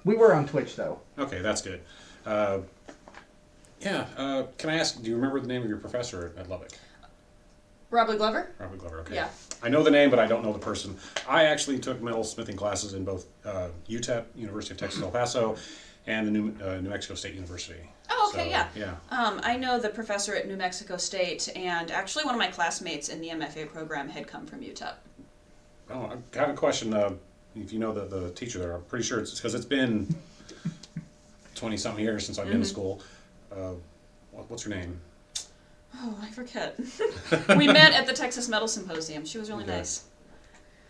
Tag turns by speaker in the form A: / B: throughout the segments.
A: We were on Twitch, though.
B: Okay, that's good. Can I ask, do you remember the name of your professor at Lubbock?
C: Robert Glover?
B: Robert Glover, okay.
C: Yeah.
B: I know the name, but I don't know the person. I actually took metalsmithing classes in both UTEP, University of Texas El Paso, and the New Mexico State University.
C: Oh, okay,
B: So,
C: yeah. I know the professor at New Mexico State, and actually one of my classmates in the MFA program had come from UTEP.
B: Oh, I have a question. If you know the teacher there, I'm pretty sure it's because it's been 20-something years since I've been to school. What's her name?
C: Oh, I forget. We met at the Texas Metal Symposium. She was really nice.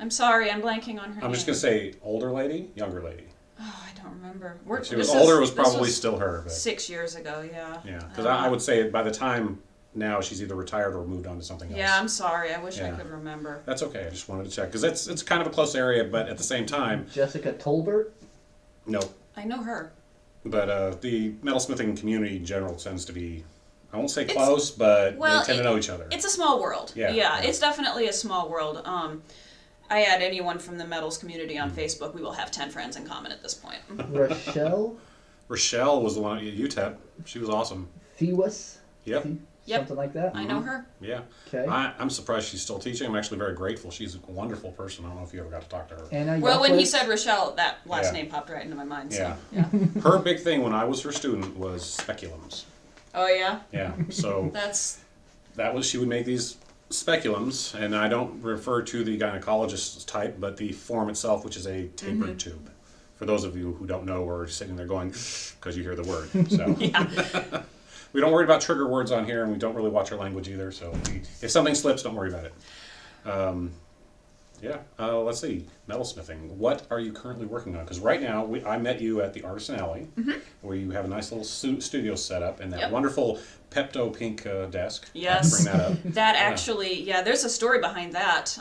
C: I'm sorry, I'm blanking on her name.
B: I'm just going to say older lady, younger lady.
C: Oh, I don't remember.
B: If she was older, it was probably still her. But
C: 6 years ago, yeah.
B: Yeah, because I would say by the time now she's either retired or moved on to something else.
C: Yeah, I'm sorry. I wish I could remember.
B: That's okay. I just wanted to check because it's kind of a close area, but at the same time.
A: Jessica Tolbert?
B: No.
C: I know her.
B: But the metalsmithing community in general tends to be, I won't say close, but they tend to know each other.
C: It's a small world. Yeah, it's definitely a small world. I add anyone from the metals community on Facebook, we will have 10 friends in common at this point.
A: Rochelle?
B: Rochelle was the one at UTEP. She was awesome.
A: Thewas?
B: Yep.
A: Something like that?
C: I know her.
B: Yeah.
A: Okay.
B: I'm surprised she's still teaching. I'm actually very grateful. She's a wonderful person. I don't know if you ever got to talk to her.
C: Well, when he said Rochelle, that last name popped right into my mind. So, yeah.
B: Her big thing when I was her student was speculums.
C: Oh, yeah?
B: Yeah. So she would make these speculums, and I don't refer to the gynecologist type, but the form itself, which is a tapered tube. For those of you who don't know, we're sitting there going, because you hear the word. So.
C: Yeah.
B: We don't worry about trigger words on here, and we don't really watch our language either. So if something slips, don't worry about it. Let's see. Metalsmithing. What are you currently working on? Because right now, I met you at the Artisan Alley, where you have a nice little studio set up, and that wonderful Pepto pink desk.
C: Yes.
B: Bring that up.
C: That actually, there's a story behind that.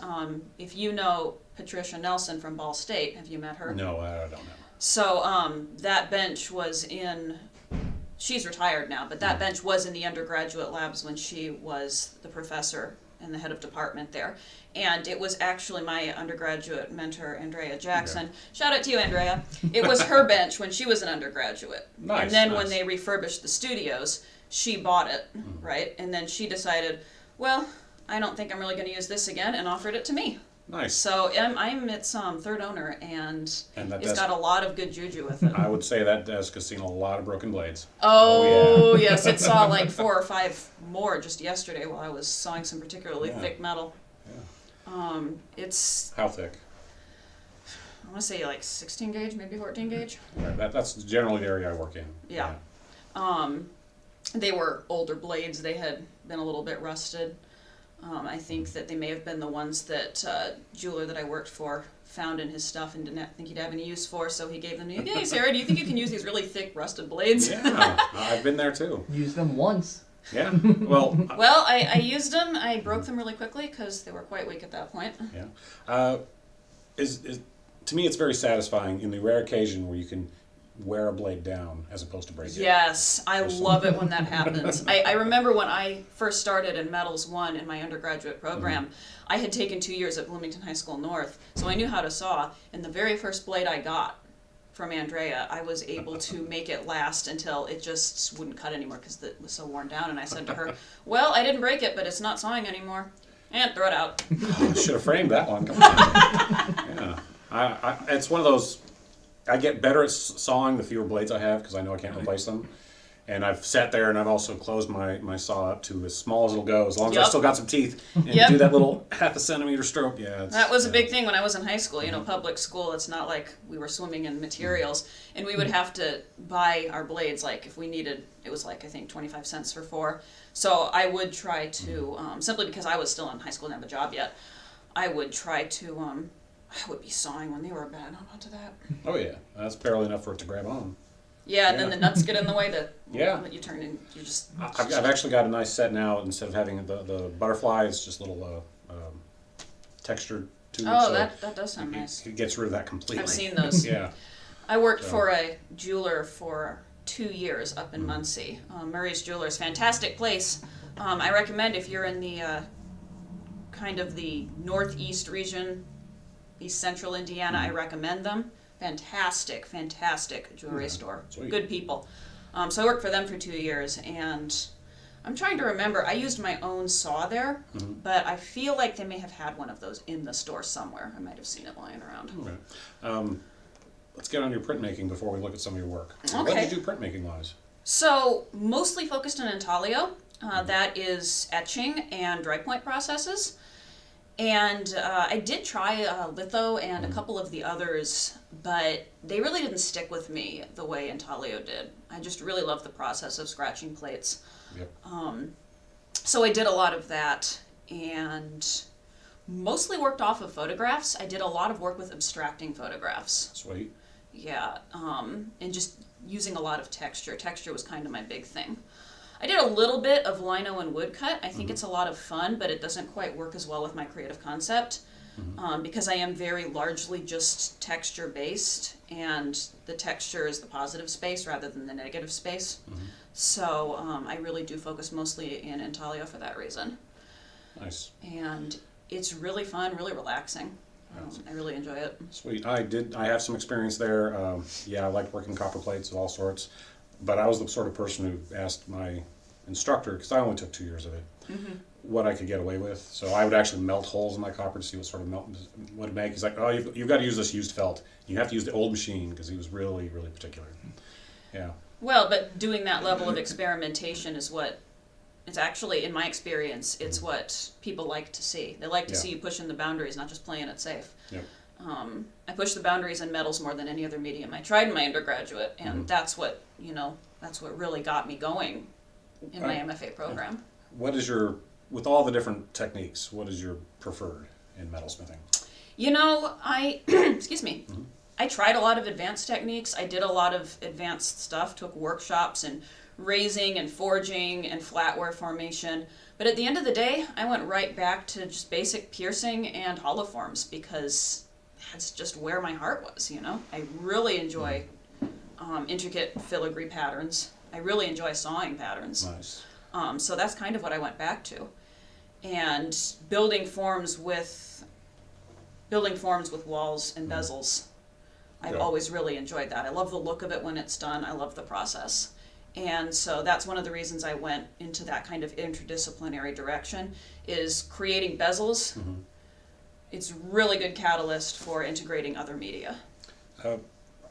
C: If you know Patricia Nelson from Ball State, have you met her?
B: No, I don't know.
C: So that bench was in... She's retired now, but that bench was in the undergraduate labs when she was the professor and the head of department there. And it was actually my undergraduate mentor, Andrea Jackson. Okay. Shout out to you, Andrea. It was her bench when she was an undergraduate.
B: Nice,
C: and then when they refurbished the studios, she bought it, right? And then she decided, well, I don't think I'm really going to use this again, and offered it to me.
B: Nice.
C: So I'm its third owner, and it's got a lot of good juju with it.
B: I would say that desk has seen a lot of broken blades.
C: Oh yeah. Yes, it saw like 4 or 5 more just yesterday while I was sawing some particularly thick metal. Yeah. It's...
B: How thick?
C: I want to say like 16 gauge, maybe 14 gauge.
B: Right. That's generally the area I work in.
C: Yeah. They were older blades. They had been a little bit rusted. I think that they may have been the ones that jeweler that I worked for found in his stuff and didn't think he'd have any use for, so he gave them to me. Hey, Sarah, do you think you can use these really thick rusted blades?
B: Yeah, I've been there too.
A: Used them once.
B: Yeah, well...
C: I used them. I broke them really quickly because they were quite weak at that point.
B: Yeah. To me, it's very satisfying in the rare occasion where you can wear a blade down as opposed to break it.
C: Yes, I love it when that happens. I remember when I first started in Metals 1 in my undergraduate program, I had taken 2 years at Bloomington High School North, so I knew how to saw, and the very first blade I got from Andrea, I was able to make it last until it just wouldn't cut anymore because it was so worn down, and I said to her, well, I didn't break it, but it's not sawing anymore. And throw it out.
B: I should have framed that one. Come on. Yeah. It's one of those... I get better at sawing the fewer blades I have because I know I can't replace them. And I've sat there and I've also closed my saw up to as small as it'll go, as long as I still got some teeth, and do that little 1/2 centimeter stroke. Yeah,
C: that was a big thing when I was in high school. You know, public school, it's not like we were swimming in materials. And we would have to buy our blades, like if we needed, it was like I think 25 cents for 4. So I would try to, simply because I was still in high school and didn't have a job yet, I would try to... I would be sawing when they were bad onto that.
B: Oh yeah, that's barely enough for it to grab on.
C: Yeah, and then the nuts get in the way that you turn in. You just.
B: I've actually got a nice set now. Instead of having the butterfly, it's just little textured tubes.
C: Oh, so that does sound nice.
B: It gets rid of that completely.
C: I've seen those.
B: Yeah.
C: I worked for a jeweler for 2 years up in Muncie. Murray's Jewelers, fantastic place. I recommend if you're in the kind of the northeast region. East Central Indiana, I recommend them. fantastic jewelry store.
B: Sweet.
C: Good people. So I worked for them for 2 years, and I'm trying to remember, I used my own saw there, but I feel like they may have had one of those in the store somewhere. I might have seen it lying around.
B: Okay. Let's get on your printmaking before we look at some of your work.
C: Okay.
B: What did you do printmaking-wise?
C: So, mostly focused on intaglio. That is etching and dry point processes. And I did try litho and a couple of the others, but they really didn't stick with me the way intaglio did. I just really love the process of scratching plates.
B: Yep.
C: So I did a lot of that, and mostly worked off of photographs. I did a lot of work with abstracting photographs.
B: Sweet.
C: Yeah, and just using a lot of texture. Texture was kind of my big thing. I did a little bit of lino and woodcut. I think it's a lot of fun, but it doesn't quite work as well with my creative concept because I am very largely just texture based, and the texture is the positive space rather than the negative space. So I really do focus mostly in intaglio for that reason.
B: Nice.
C: And it's really fun, really relaxing. I really enjoy it.
B: Sweet. I have some experience there. Yeah, I like working copper plates of all sorts, but I was the sort of person who asked my instructor, because I only took 2 years of it, what I could get away with. So I would actually melt holes in my copper to see what sort of melt would make. He's like, oh, you've got to use this used felt. You have to use the old machine, because he was really, really particular. Yeah.
C: Well, but doing that level of experimentation is what, it's actually, in my experience, it's what people like to see. They like to see you pushing the boundaries, not just playing it safe.
B: Yep.
C: I push the boundaries in metals more than any other medium I tried in my undergraduate, and that's what, that's what really got me going in my MFA program.
B: What is with all the different techniques, what is your preferred in metalsmithing?
C: Excuse me. I tried a lot of advanced techniques. I did a lot of advanced stuff, took workshops in raising and forging and flatware formation. But at the end of the day, I went right back to just basic piercing and hollow forms because that's just where my heart was, I really enjoy intricate filigree patterns. I really enjoy sawing patterns.
B: Nice.
C: So that's kind of what I went back to. And building forms with walls and bezels. I've always really enjoyed that. I love the look of it when it's done. I love the process. And so that's one of the reasons I went into that kind of interdisciplinary direction, is creating bezels. It's really good catalyst for integrating other media.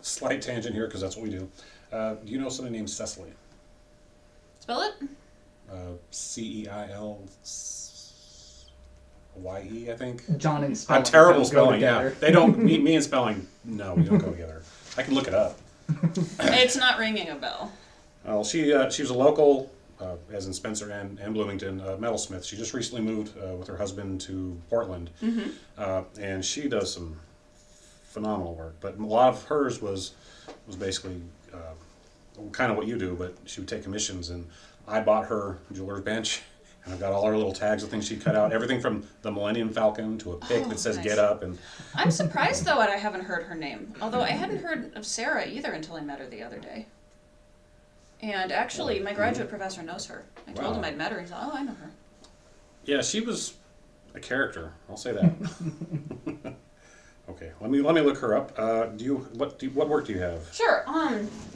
B: Slight tangent here, because that's what we do. Do you know somebody named Cecily?
C: Spell it?
B: Ceilye, I think.
A: John and spelling.
B: I'm terrible
A: don't go
B: spelling, yeah.
A: together.
B: They don't, me and spelling, no, we don't go together. I can look it up.
C: It's not ringing a bell.
B: Well, she was a local, as in Spencer and Bloomington, metalsmith. She just recently moved with her husband to Portland, and she does some phenomenal work. But a lot of hers was basically kind of what you do, but she would take commissions, and I bought her jeweler's bench, and I've got all her little tags of things she cut out, everything from the Millennium Falcon to a pick that says
C: nice.
B: "Get Up." And
C: I'm surprised though that I haven't heard her name. Although I hadn't heard of Sarah either until I met her the other day. And actually, my graduate professor knows her. I told him I'd met her. He said, "Oh, I know her."
B: yeah, she was a character. I'll say that. Okay, let me look her up. What work do you have?
C: Sure.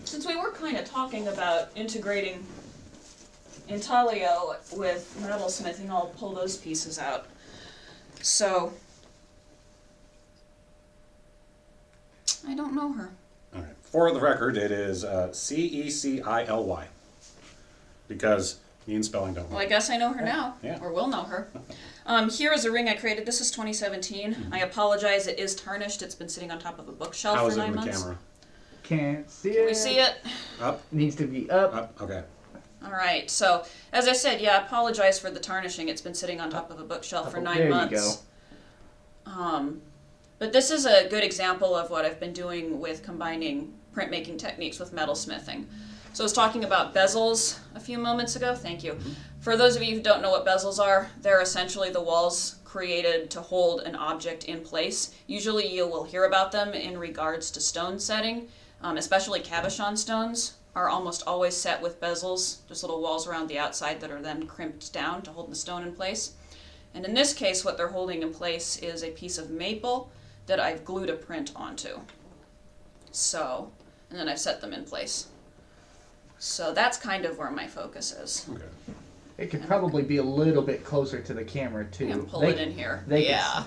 C: Since we were kind of talking about integrating intaglio with metalsmithing, I'll pull those pieces out. So, I don't know her.
B: All right. For the record, it is Cecily, because me and spelling don't
C: Well,
B: work.
C: I guess I know her now,
B: Yeah.
C: or will know her. Here is a ring I created. This is 2017. I apologize, it is tarnished. It's been sitting on top of a bookshelf
B: How
C: for
B: is it
C: 9
B: in the
C: months.
B: camera?
A: Can't see it.
C: Can we see it?
B: Up,
A: Needs to be up.
B: up. Okay.
C: All right. So, as I said, I apologize for the tarnishing. It's been sitting on top of a bookshelf for 9
A: There
C: months.
A: you go.
C: But this is a good example of what I've been doing with combining printmaking techniques with metalsmithing. So I was talking about bezels a few moments ago. Thank you. For those of you who don't know what bezels are, they're essentially the walls created to hold an object in place. Usually you will hear about them in regards to stone setting, especially cabochon stones are almost always set with bezels, just little walls around the outside that are then crimped down to hold the stone in place. And in this case, what they're holding in place is a piece of maple that I've glued a print onto. So, and then I've set them in place. So that's kind of where my focus is.
B: Okay.
A: It could probably be a little bit closer to the camera too.
C: And pull it in here.
A: they could
C: Yeah.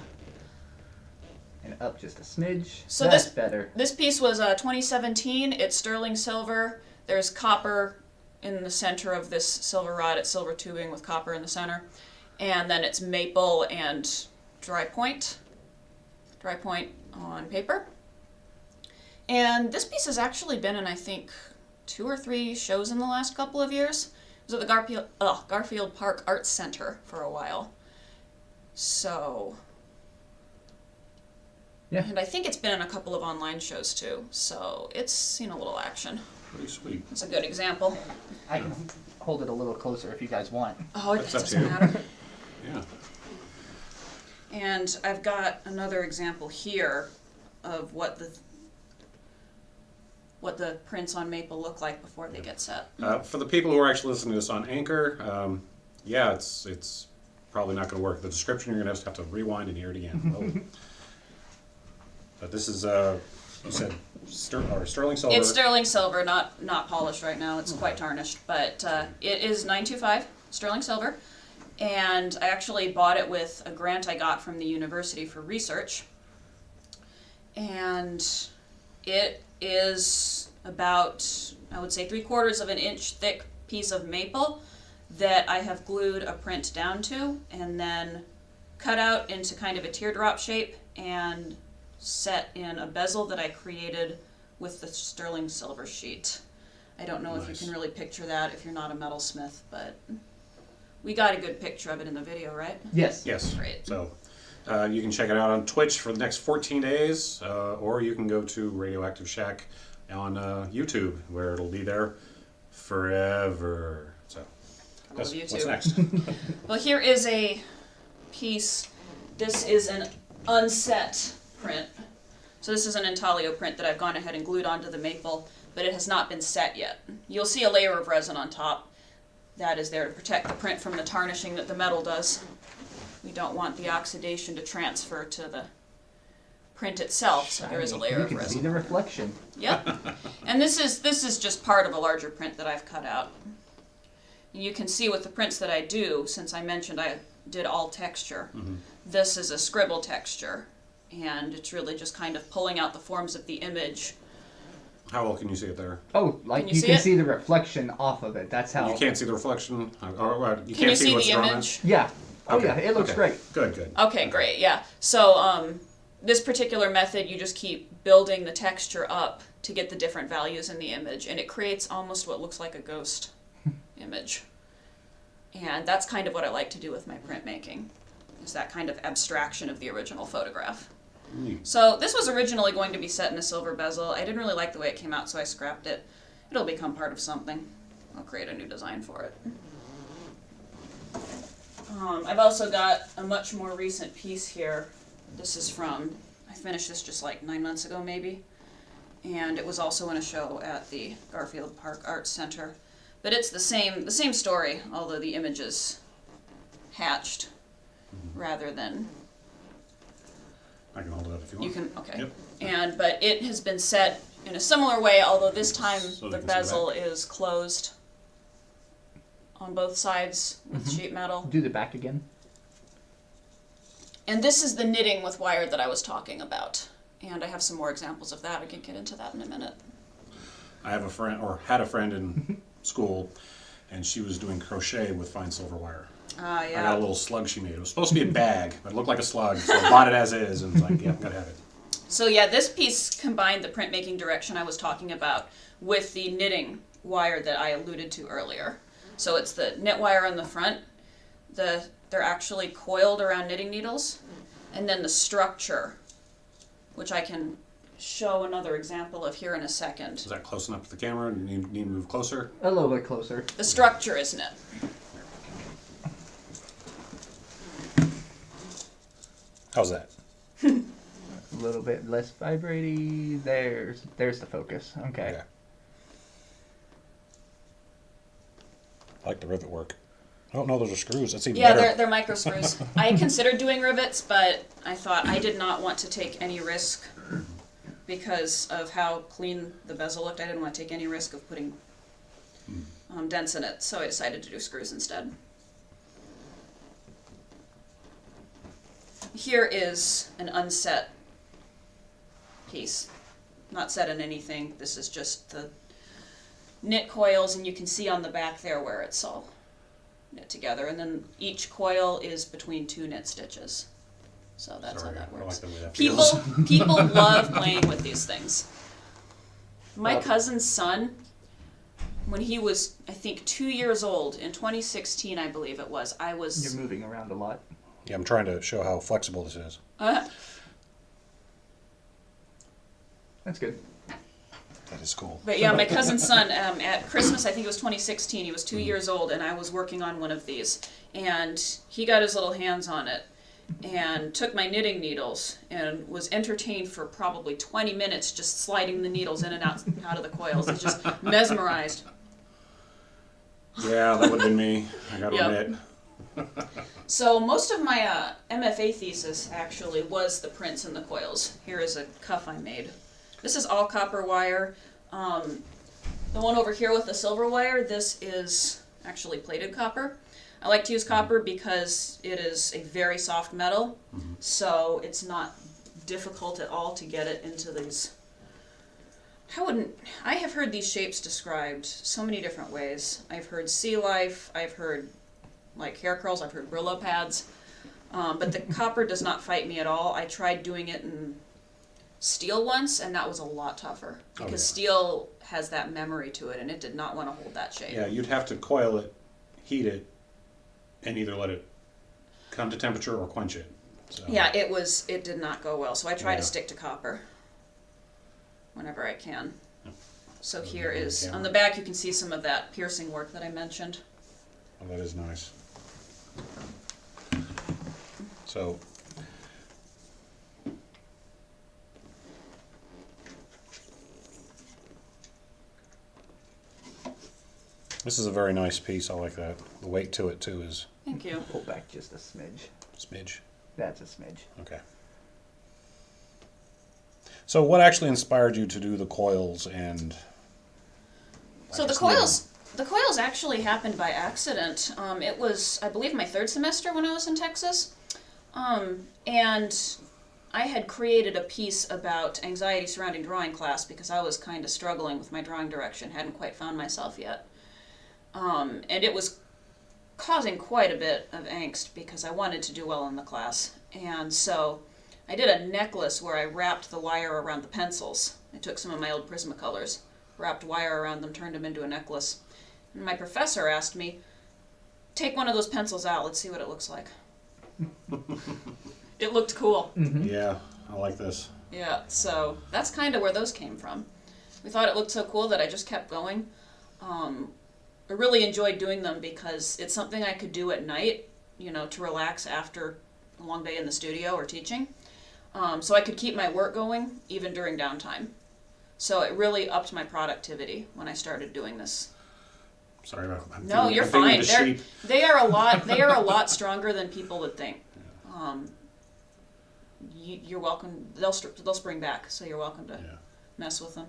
A: And up just a smidge.
C: So
A: That's
C: this-
A: better.
C: This piece was 2017. It's sterling silver. There's copper in the center of this silver rod. It's silver tubing with copper in the center. And then it's maple and dry point on paper. And this piece has actually been in, I think, 2 or 3 shows in the last couple of years. It was at the Garfield Park Arts Center for a while. So,
A: Yeah.
C: and I think it's been in a couple of online shows too. So it's seen a little action.
B: Pretty sweet.
C: It's a good example.
A: I can hold it a little closer if you guys want.
C: Oh, it
B: That's up to
C: doesn't
B: you.
C: matter.
B: Yeah.
C: And I've got another example here of what the prints on maple look like before they get set.
B: For the people who are actually listening to this on Anchor, yeah, it's probably not going to work. The description, you're going to have to rewind and hear it again. Oh. But this is, you said, sterling silver.
C: It's sterling silver, not polished right now. It's quite tarnished, but it is 925 sterling silver. And I actually bought it with a grant I got from the university for research. And it is about, I would say, 3/4 of an inch thick piece of maple that I have glued a print down to and then cut out into kind of a teardrop shape and set in a bezel that I created with the sterling silver sheet. I don't know if you
B: Nice.
C: can really picture that if you're not a metalsmith, but we got a good picture of it in the video, right?
A: Yes.
B: Yes.
C: Great.
B: So you can check it out on Twitch for the next 14 days, or you can go to Radioactive Shack on YouTube, where it'll be there forever. So
C: I love
B: what's
C: YouTube.
B: next?
C: Well, here is a piece. This is an unset print. So this is an intaglio print that I've gone ahead and glued onto the maple, but it has not been set yet. You'll see a layer of resin on top. That is there to protect the print from the tarnishing that the metal does. We don't want the oxidation to transfer to the print itself, so there is a layer
A: You
C: of
A: can see
C: resin.
A: the reflection.
C: Yep. And this is just part of a larger print that I've cut out. You can see with the prints that I do, since I mentioned I did all texture, this is a scribble texture, and it's really just kind of pulling out the forms of the image.
B: How well can you see it there?
A: Oh, like
C: Can you
A: you
C: see
A: can
C: it?
A: see the reflection off of it. That's how.
B: You can't see the reflection, or you
C: Can
B: can't
C: you see
B: what's
C: the
B: drawn in?
C: image?
A: Yeah. Oh
B: Okay,
A: yeah, it looks
B: okay.
A: great.
B: Good, good.
C: Okay, great, yeah. So this particular method, you just keep building the texture up to get the different values in the image, and it creates almost what looks like a ghost image. And that's kind of what I like to do with my printmaking, is that kind of abstraction of the original photograph.
B: Neat.
C: So this was originally going to be set in a silver bezel. I didn't really like the way it came out, so I scrapped it. It'll become part of something. I'll create a new design for it. I've also got a much more recent piece here. This is from, I finished this just like 9 months ago maybe. And it was also in a show at the Garfield Park Arts Center. But it's the same story, although the image is hatched rather than,
B: I can hold it up if you want.
C: you can, okay.
B: Yep.
C: But it has been set in a similar way, although this time
B: So
C: the
B: they can see the
C: bezel is closed on both sides with sheet metal.
A: Do the back again.
C: And this is the knitting with wire that I was talking about. And I have some more examples of that. I can get into that in a minute.
B: I have a friend, or had a friend in school, and she was doing crochet with fine silver wire.
C: Ah,
B: I got a
C: yeah.
B: little slug she made. It was supposed to be a bag, but it looked like a slug, so I bought it as is, and it's like, yeah, I'm gonna have it.
C: So yeah, this piece combined the printmaking direction I was talking about with the knitting wire that I alluded to earlier. So it's the knit wire on the front. They're actually coiled around knitting needles. And then the structure, which I can show another example of here in a second.
B: Is that close enough to the camera? Do you need to move closer?
A: A little bit closer.
C: The structure is knit.
B: How's that?
A: A little bit less vibraty. There's the focus. Okay.
B: Yeah. I like the rivet work. Oh no, those are screws. That's even
C: Yeah,
B: better.
C: they're micro screws. I considered doing rivets, but I thought I did not want to take any risk because of how clean the bezel looked. I didn't want to take any risk of putting dents in it, so I decided to do screws instead. Here is an unset piece. Not set in anything. This is just the knit coils, and you can see on the back there where it's all knit together. And then each coil is between 2 knit stitches. So that's
B: Sorry,
C: how that
B: I like
C: works.
B: the way that
C: People
B: feels.
C: people love playing with these things. My
A: Well-
C: cousin's son, when he was, I think, 2 years old, in 2016, I believe it was,
A: You're moving around a lot.
B: Yeah, I'm trying to show how flexible this is.
A: That's good.
B: That is cool.
C: But yeah, my cousin's son, at Christmas, I think it was 2016, he was 2 years old, and I was working on one of these. And he got his little hands on it and took my knitting needles and was entertained for probably 20 minutes just sliding the needles in and out of the coils. He's just mesmerized.
B: Yeah, that would have been me. I gotta
C: Yep.
B: admit.
C: So most of my MFA thesis actually was the prints and the coils. Here is a cuff I made. This is all copper wire. The one over here with the silver wire, this is actually plated copper. I like to use copper because it is a very soft metal, so it's not difficult at all to get it into these. I have heard these shapes described so many different ways. I've heard sea life, I've heard like hair curls, I've heard Brillo pads, but the copper does not fight me at all. I tried doing it in steel once, and that was a lot tougher because
B: yeah.
C: steel has that memory to it, and it did not want to hold that shape.
B: Yeah, you'd have to coil it, heat it, and either let it come to temperature or quench it. So.
C: Yeah, it did not go well, so I try to
B: Yeah.
C: stick to copper whenever I can. So
B: Goes
C: here
B: over the
C: is, on
B: camera.
C: the back you can see some of that piercing work that I mentioned.
B: Oh, that is nice. So, this is a very nice piece. I like that. The weight to it too is
C: Thank you.
A: Pull back just a smidge.
B: smidge.
A: That's a smidge.
B: Okay. So, what actually inspired you to do the coils and?
C: So the coils actually happened by accident. It was, I believe, my 3rd semester when I was in Texas. And I had created a piece about anxiety surrounding drawing class because I was kind of struggling with my drawing direction, hadn't quite found myself yet. And it was causing quite a bit of angst because I wanted to do well in the class. And so I did a necklace where I wrapped the wire around the pencils. I took some of my old Prismacolors, wrapped wire around them, turned them into a necklace. And my professor asked me, take one of those pencils out, let's see what it looks like. It looked cool.
B: Yeah, I like this.
C: Yeah, so that's kind of where those came from. We thought it looked so cool that I just kept going. I really enjoyed doing them because it's something I could do at night, to relax after a long day in the studio or teaching. So I could keep my work going even during downtime. So it really upped my productivity when I started doing this.
B: Sorry about.
C: No, you're fine. They are a lot stronger than people would think. You're welcome. They'll spring back, so you're welcome to mess with them.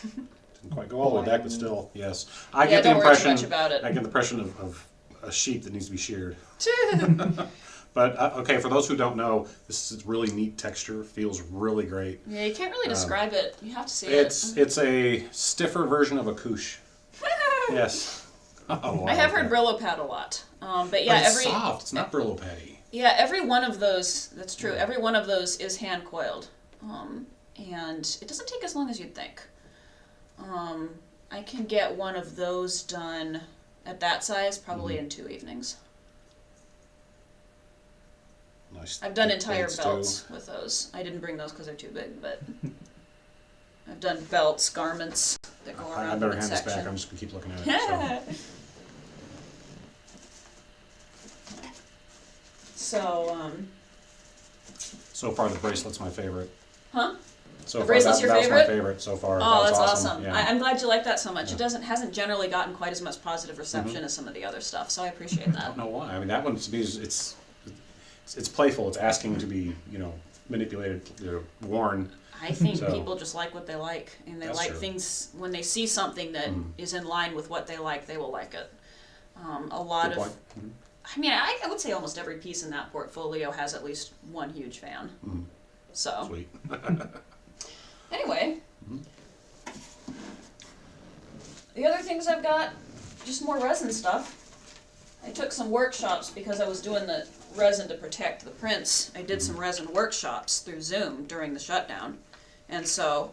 B: Didn't quite go all the way back, but still, yes. I
C: Yeah,
B: get the
C: don't worry too
B: impression.
C: much about it.
B: I get the impression of a sheep that needs to be sheared. But okay, for those who don't know, this is really neat texture. Feels really great.
C: Yeah, you can't really describe it. You have to see
B: It's a stiffer version of a couche. Yes. Oh,
C: I have
B: like
C: heard
B: that.
C: Brillo pad a lot. But
B: But
C: yeah,
B: it's soft. It's not Brillo patty.
C: Yeah, every one of those, that's true,
B: Yeah.
C: every one of those is hand coiled. And it doesn't take as long as you'd think. I can get one of those done at that size probably in 2 evenings.
B: Nice.
C: I've done
B: thick
C: entire
B: plates,
C: belts with those. I didn't bring those because they're too big, but I've done belts, garments that go
B: Too.
C: around
B: I better
C: one
B: hand this back.
C: section.
B: I'm just gonna keep looking at it. So far, the bracelet's my favorite.
C: Huh?
B: So
C: The
B: far,
C: bracelet's your
B: that's
C: favorite?
B: my favorite so far.
C: Oh,
B: That's
C: that's awesome.
B: Yeah.
C: I'm glad you like that so much.
B: Yeah.
C: It hasn't generally gotten quite as much positive reception as some of the other stuff, so I appreciate
B: I
C: that.
B: don't know why. I mean, that one to me is it's playful. It's asking to be manipulated, they're worn.
C: I think
B: So-
C: people just like what they like, and they
B: That's
C: like
B: true.
C: things when they see something that is in line with what they like, they will like it. A lot
B: Good
C: of,
B: point.
C: I mean, I would say almost every piece in that portfolio has at least one huge fan. So
B: Sweet.
C: anyway, the other things I've got, just more resin stuff. I took some workshops because I was doing the resin to protect the prints. I did some resin workshops through Zoom during the shutdown. And so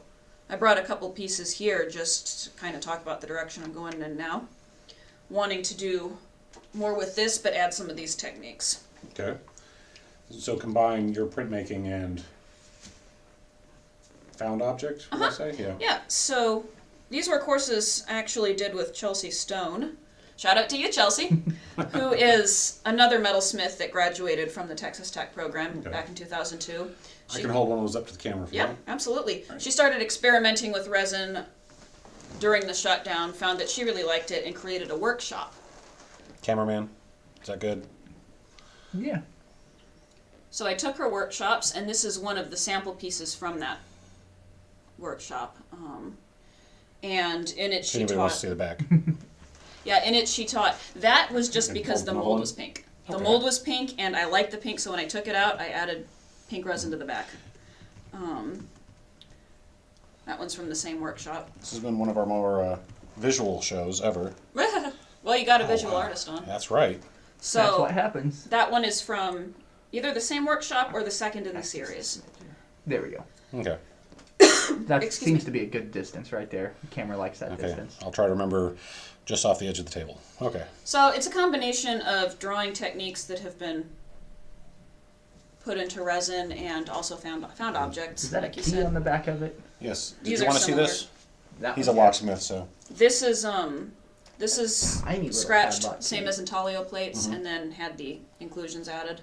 C: I brought a couple pieces here just to kind of talk about the direction I'm going in now. Wanting to do more with this, but add some of these techniques.
B: Okay. So combine your printmaking and found object, would I say? Yeah.
C: Yeah, so these were courses I actually did with Chelsea Stone. Shout out to you, Chelsea, who is another metalsmith that graduated from the Texas Tech program back in 2002.
B: I can hold one of those up to the camera if you
C: Yeah,
B: want.
C: absolutely. She started experimenting with resin during the shutdown, found that she really liked it, and created a workshop.
B: Cameraman, is that good?
A: Yeah.
C: So I took her workshops, and this is one of the sample pieces from that workshop. And in it
B: If
C: she
B: anybody wants to
C: taught...
B: see the back.
C: Yeah, in it she taught... That was just
B: Okay,
C: because the
B: hold
C: mold
B: on.
C: was pink. The
B: Okay.
C: mold was pink, and I liked the pink, so when I took it out, I added pink resin to the back. That one's from the same workshop.
B: This has been one of our more visual shows ever.
C: Well, you got a visual
B: wow.
C: artist on.
B: That's right.
C: So
A: That's what happens.
C: that one is from either the same workshop or the second in the series.
A: There we go.
B: Okay.
A: That
C: Excuse
A: seems
C: me.
A: to be a good distance right there. The camera likes that
B: Okay.
A: distance.
B: I'll try to remember just off the edge of the table. Okay.
C: So it's a combination of drawing techniques that have been put into resin and also found objects,
A: Is that a
C: like you
A: key on
C: said.
A: the back of it?
B: Yes. Did
C: These
B: you
C: are
B: want to see
C: similar.
B: this?
A: That
B: He's a
A: one, yeah.
B: locksmith, so.
C: This is
A: Tiny little
C: scratched,
A: padlock
C: same
A: key.
C: as intaglio plates, and then had the inclusions added.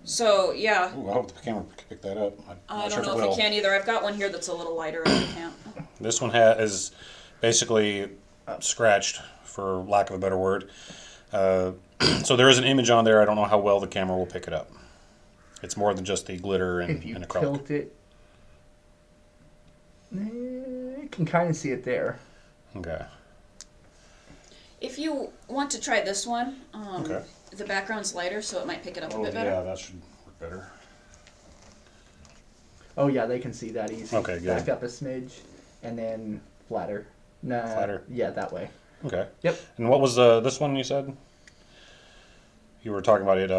C: So yeah,
B: Ooh, I hope the camera can pick that up. I'm
C: I
B: not
C: don't
B: sure
C: know
B: if
C: if
B: it
C: you
B: will.
C: can either. I've got one here that's a little lighter if you can't.
B: This one is basically scratched, for lack of a better word. So there is an image on there. I don't know how well the camera will pick it up. It's more than just the glitter and,
A: If you
B: and acrylic.
A: tilt it, you can kind of see it there.
B: Okay.
C: If you want to try this one,
B: Okay.
C: the background's lighter, so it might pick it up a
B: Oh,
C: bit better.
B: yeah, that should work better.
A: Oh yeah, they can see that easy.
B: Okay, good.
A: Back up a smidge, and then flatter. Nah,
B: Flatter?
A: Yeah, that way.
B: Okay.
A: Yep.
B: And what was this one you said? You were talking about it.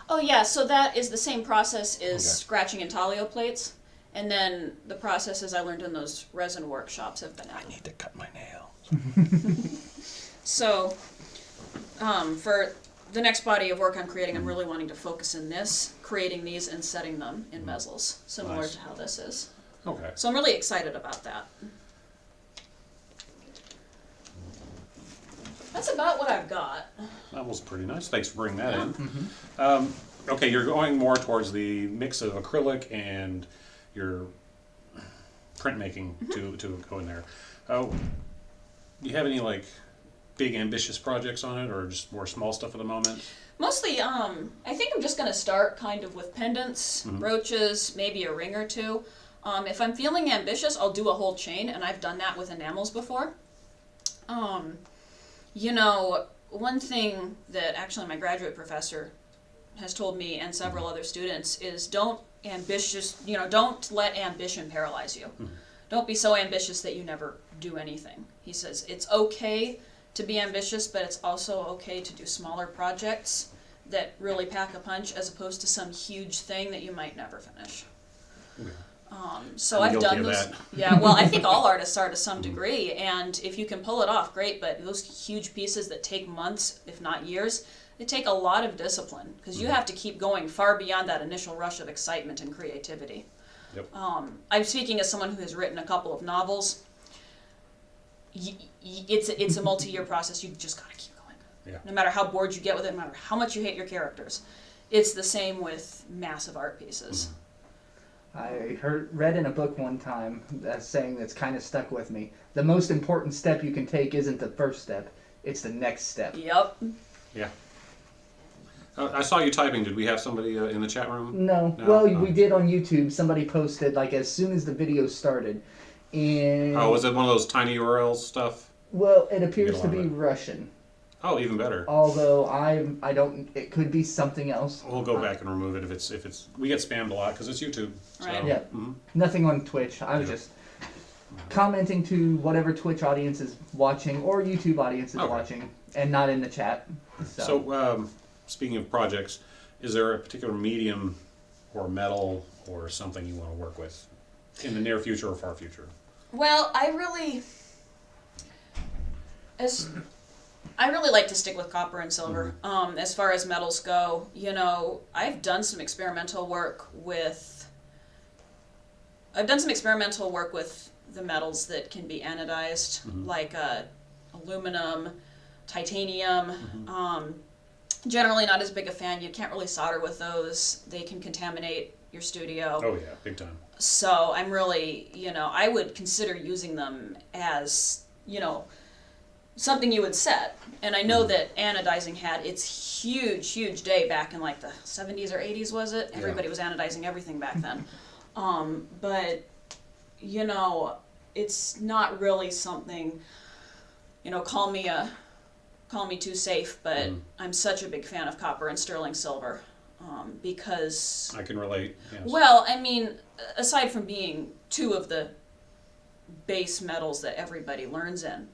C: Oh yeah, so that is the same process as
B: Okay.
C: scratching intaglio plates, and then the processes I learned in those resin workshops have been added.
B: Need to cut my nail.
C: So, for the next body of work I'm creating, I'm really wanting to focus in this, creating these and setting them in bezels, similar
B: Nice.
C: to how this is.
B: Okay.
C: So I'm really excited about that. That's about what I've got.
B: That was pretty nice. Thanks for bringing that in. Okay, you're going more towards the mix of acrylic and your printmaking to go in there. Do you have any like big ambitious projects on it, or just more small stuff at the moment?
C: Mostly, I think I'm just going to start kind of with pendants, brooches, maybe a ring or two. If I'm feeling ambitious, I'll do a whole chain, and I've done that with enamels before. You know, one thing that actually my graduate professor has told me and several other students is don't let ambition paralyze you. Don't be so ambitious that you never do anything. He says it's okay to be ambitious, but it's also okay to do smaller projects that really pack a punch as opposed to some huge thing that you might never finish. So
B: I'm
C: I've
B: guilty
C: done
B: of
C: those.
B: that.
C: Yeah, well, I think all artists are to some degree, and if you can pull it off, great. But those huge pieces that take months, if not years, they take a lot of discipline because you have to keep going far beyond that initial rush of excitement and creativity.
B: Yep.
C: I'm speaking as someone who has written a couple of novels. It's a multi-year process. You just gotta keep going.
B: Yeah.
C: No matter how bored you get with it, no matter how much you hate your characters. It's the same with massive art pieces.
A: I read in a book one time a saying that's kind of stuck with me. The most important step you can take isn't the first step; it's the next step.
C: Yep.
B: Yeah. I saw you typing. Did we have somebody in the chat room?
A: No.
B: No?
A: Well,
B: Oh.
A: we did on YouTube. Somebody posted like as soon as the video started, and
B: Oh, was it one of those tiny URLs stuff?
A: well, it
B: You
A: appears
B: get a
A: to
B: lot
A: be
B: of it.
A: Russian.
B: Oh, even better.
A: Although I don't. It could be something else.
B: We'll go back and remove it if it's. We get spammed a lot because it's YouTube. So,
C: Right.
A: Yeah.
B: mhm.
A: Nothing on Twitch. I was
B: Yeah.
A: just commenting to whatever Twitch audience is watching or YouTube audience is
B: Okay.
A: watching, and not in the chat.
B: So, speaking of projects, is there a particular medium or metal or something you want to work with in the near future or far future?
C: Well, I really like to stick with copper and silver. As far as metals go, you know, I've done some experimental work with the metals that can be anodized, like aluminum, titanium. Generally not as big a fan. You can't really solder with those. They can contaminate your studio.
B: Oh yeah, big time.
C: So I'm really, you know, I would consider using them as, you know, something you would set. And I know that anodizing had its huge day back in like the 70s or 80s, was it?
B: Yeah.
C: Everybody was anodizing everything back then. But, you know, it's not really something, you know, call me too safe, but I'm such a big fan of copper and sterling silver. Because,
B: I can relate. Yes.
C: well, I mean, aside from being two of the base metals that everybody learns in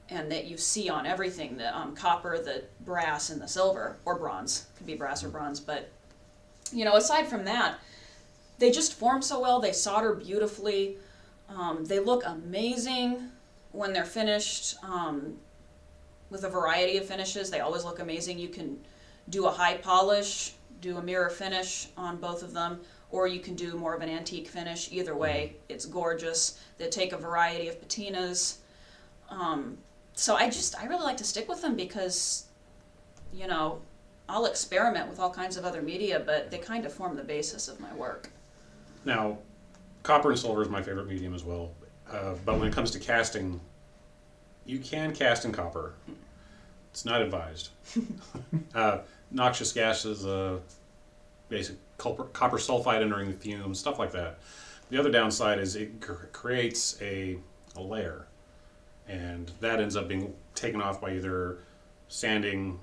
C: and that you see on everything, the copper, the brass, and the silver, or bronze, could be brass or bronze, but, you know, aside from that, they just form so well, they solder beautifully, they look amazing when they're finished, with a variety of finishes. They always look amazing. You can do a high polish, do a mirror finish on both of them, or you can do more of an antique finish. Either way, it's gorgeous. They take a variety of patinas. So I really like to stick with them because, you know, I'll experiment with all kinds of other media, but they kind of form the basis of my work.
B: Now, copper and silver is my favorite medium as well. But when it comes to casting, you can cast in copper. It's not advised. Noxious gases, basic copper sulfide entering the fumes, stuff like that. The other downside is it creates a layer, and that ends up being taken off by either sanding,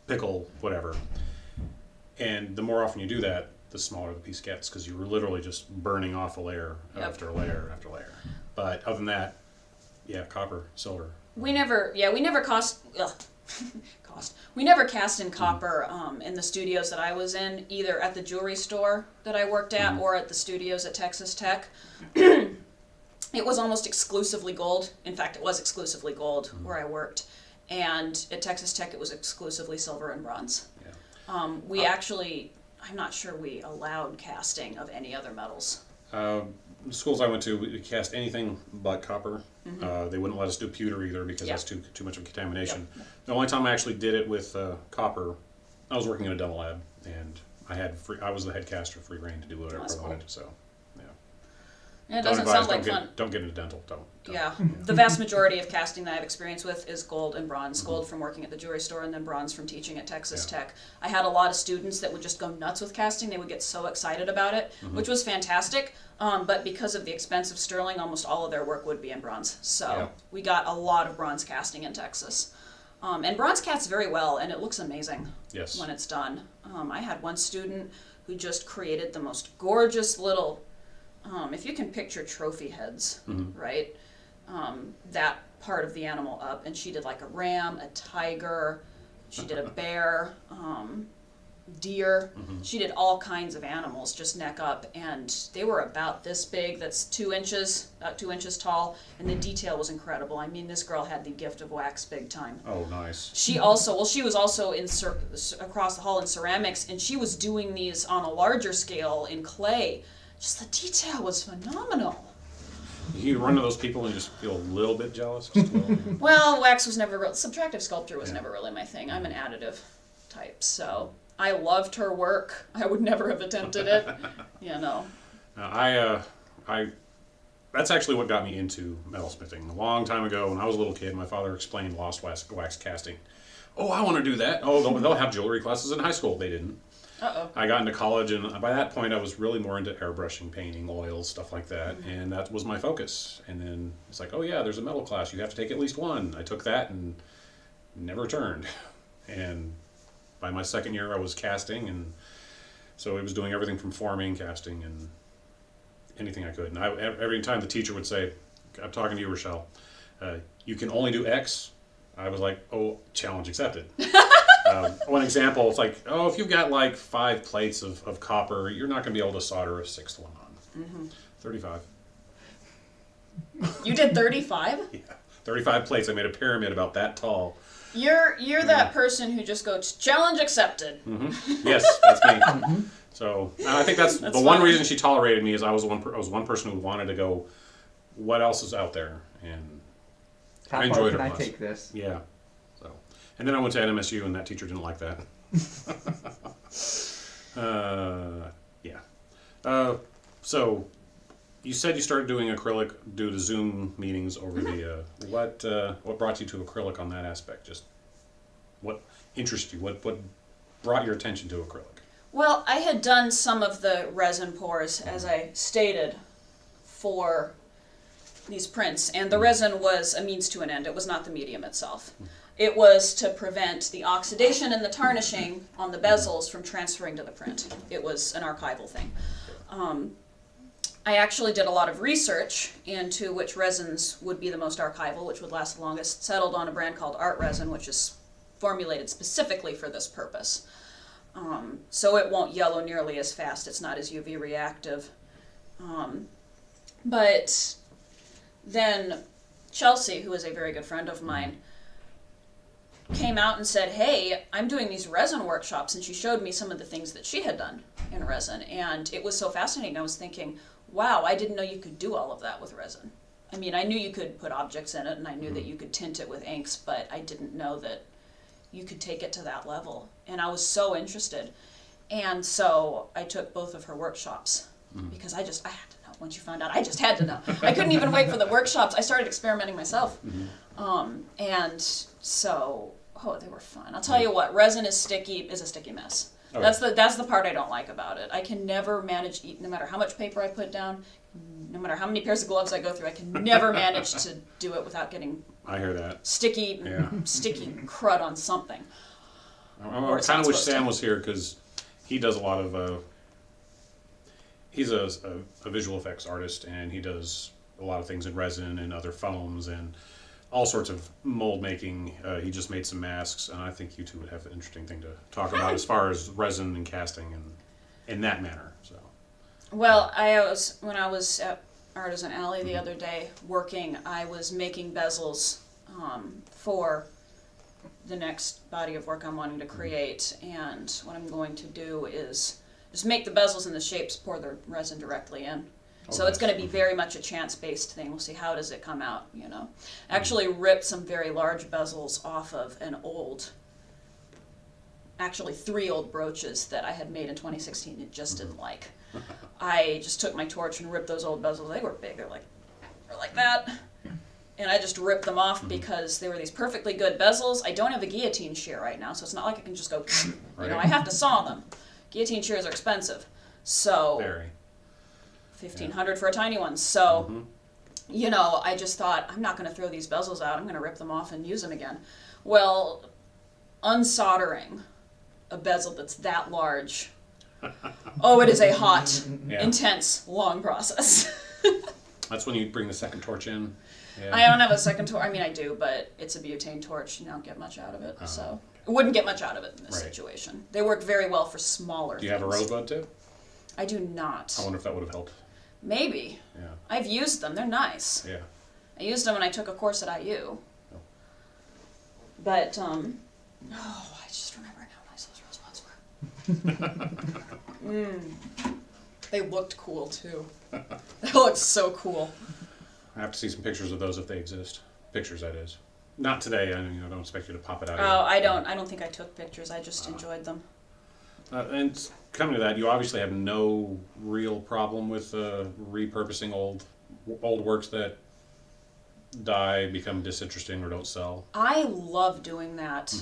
B: pickle, whatever. And the more often you do that, the smaller the piece gets, because you're literally just burning off a layer after layer after layer. But other than that, yeah, copper, silver.
C: We never We never cast in copper in the studios that I was in, either at the jewelry store that I worked at or at the studios at Texas Tech. It was almost exclusively gold. In fact, it was exclusively gold where I worked. And at Texas Tech, it was exclusively silver and bronze.
B: Yeah.
C: I'm not sure we allowed casting of any other metals.
B: The schools I went to, we cast anything but copper. They wouldn't let us do pewter either because that's too much of contamination. The only time I actually did it with copper, I was working in a dental lab, and I was the head caster, free reign to do whatever
C: That's
B: I wanted.
C: cool.
B: So, yeah.
C: And it doesn't sound like fun.
B: Don't get into dental. Don't.
C: Yeah, the vast majority of casting that I have experience with is gold and bronze. Gold from working at the jewelry store, and then bronze from teaching at Texas Tech. I had a lot of students that would just go nuts with casting. They would get so excited about it, which was fantastic. But because of the expense of sterling, almost all of their work would be in bronze. So we got a lot of bronze casting in Texas. And bronze casts very well, and it looks amazing when it's done. I had one student who just created the most gorgeous little, if you can picture trophy heads, right? That part of the animal up, and she did like a ram, a tiger, she did a bear, deer. She did all kinds of animals, just neck up, and they were about this big. That's 2 inches, about 2 inches tall, and the detail was incredible. I mean, this girl had the gift of wax big time.
B: Oh, nice.
C: She was also in across the hall in ceramics, and she was doing these on a larger scale in clay. Just the detail was phenomenal.
B: You run into those people and just feel a little bit jealous? Just a little.
C: Well, wax was never subtractive sculpture was never really my thing. I'm an additive type, so I loved her work. I would never have attempted it, you know.
B: That's actually what got me into metalsmithing. A long time ago, when I was a little kid, my father explained lost wax casting. oh, I want to do that. Oh, they'll have jewelry classes in high school. They didn't.
C: Uh-oh.
B: I got into college, and by that point, I was really more into airbrushing, painting, oils, stuff like that, and that was my focus. And then it's like, oh yeah, there's a metal class. You have to take at least one. I took that and never returned. And by my second year, I was casting, and so I was doing everything from forming, casting, and anything I could. And every time the teacher would say, "I'm talking to you, Rochelle. You can only do X," I was like, "Oh, challenge accepted." One example, it's like, oh, if you've got like 5 plates of copper, you're not going to be able to solder a 6th one on. 35.
C: You did 35?
B: Yeah, 35 plates. I made a pyramid about that tall.
C: You're that person who just goes, challenge accepted.
B: Yes, that's me. So I think that's the one
C: funny.
B: reason she tolerated me is I was one person who wanted to go, what else is out there? And
A: How
B: I
A: far
B: enjoyed
A: can
B: her
A: I
B: class.
A: take this?
B: Yeah. So, and then I went to NMSU, and that teacher didn't like that. Yeah. So, you said you started doing acrylic due to Zoom meetings over the. What brought you to acrylic on that aspect? Just what interested you? What brought your attention to acrylic?
C: Well, I had done some of the resin pours, as I stated, for these prints, and the resin was a means to an end. It was not the medium itself. It was to prevent the oxidation and the tarnishing on the bezels from transferring to the print. It was an archival thing. I actually did a lot of research into which resins would be the most archival, which would last the longest, settled on a brand called Art Resin, which is formulated specifically for this purpose. So it won't yellow nearly as fast. It's not as UV reactive. But then Chelsea, who is a very good friend of mine, came out and said, hey, I'm doing these resin workshops, and she showed me some of the things that she had done in resin, and it was so fascinating. I was thinking, wow, I didn't know you could do all of that with resin. I mean, I knew you could put objects in it, and I knew that you could tint it with inks, but I didn't know that you could take it to that level, and I was so interested. And so I took both of her workshops, because I had to know. Once you found out, I just had to know. I couldn't even wait for the workshops. I started experimenting myself. And so, they were fun. I'll tell you what, resin is a sticky mess.
B: Okay.
C: That's the part I don't like about it. I can never manage, no matter how much paper I put down, no matter how many pairs of gloves I go through, I can never manage to do it without getting
B: I hear that.
C: sticky crud on something.
B: I kind of wish Sam was here because he does a lot of. He's a visual effects artist, and he does a lot of things in resin and other foams and all sorts of mold making. He just made some masks, and I think you two would have an interesting thing to talk about as far as resin and casting and in that manner. So.
C: Well, when I was at Artisan Alley the other day working, I was making bezels for the next body of work I'm wanting to create, and what I'm going to do is just make the bezels and the shapes, pour the resin directly in. So it's going to be very much a chance-based thing. We'll see how does it come out, Actually ripped some very large bezels off of actually 3 old brooches that I had made in 2016 and just didn't like. I just took my torch and ripped those old bezels. They were big, they're like that. And I just ripped them off because they were these perfectly good bezels. I don't have a guillotine shear right now, so it's not like I can just go, I have to saw them. Guillotine shears are expensive. So
B: Very.
C: $1,500 for a tiny one. So, I just thought, I'm not going to throw these bezels out. I'm going to rip them off and use them again. Well, unsoldering a bezel that's that large, it is a hot, intense, long process.
B: That's when you bring the second torch in. Yeah.
C: I don't have a second torch. I mean, I do, but it's a butane torch. You don't get much out of it. So, I wouldn't get much out of it in this situation. They work very well for smaller
B: Do you have a rosebud too?
C: I do not.
B: I wonder if that would have helped.
C: Maybe.
B: Yeah.
C: I've used them. They're nice.
B: Yeah.
C: I used them when I took a course at IU. But, I just remembering how nice those rosebuds were. They looked cool, too. They looked so cool.
B: I have to see some pictures of those if they exist. Pictures, that is. Not today. I don't expect you to pop it out.
C: I don't think I took pictures. I just enjoyed them.
B: And coming to that, you obviously have no real problem with repurposing old works that die, become disinteresting, or don't sell.
C: I love doing that.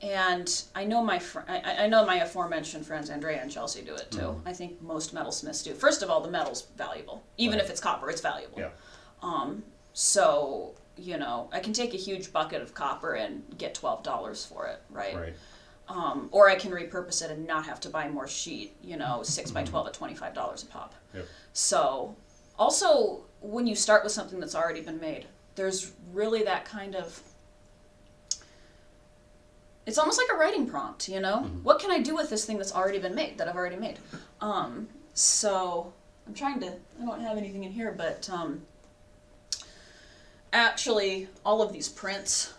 C: And I know I know my aforementioned friends Andrea and Chelsea do it too. I think most metalsmiths do. First of all, the metal's valuable. Even if it's copper, it's valuable.
B: Yeah.
C: So, you know, I can take a huge bucket of copper and get $12 for it, right?
B: Right.
C: Or I can repurpose it and not have to buy more sheet, you know, 6 by 12 at $25 a pop.
B: Yep.
C: So, also, when you start with something that's already been made, there's really that kind of, it's almost like a writing prompt, you know? What can I do with this thing that's already been made, that I've already made? So, I'm trying to, I don't have anything in here, but actually, all of these prints,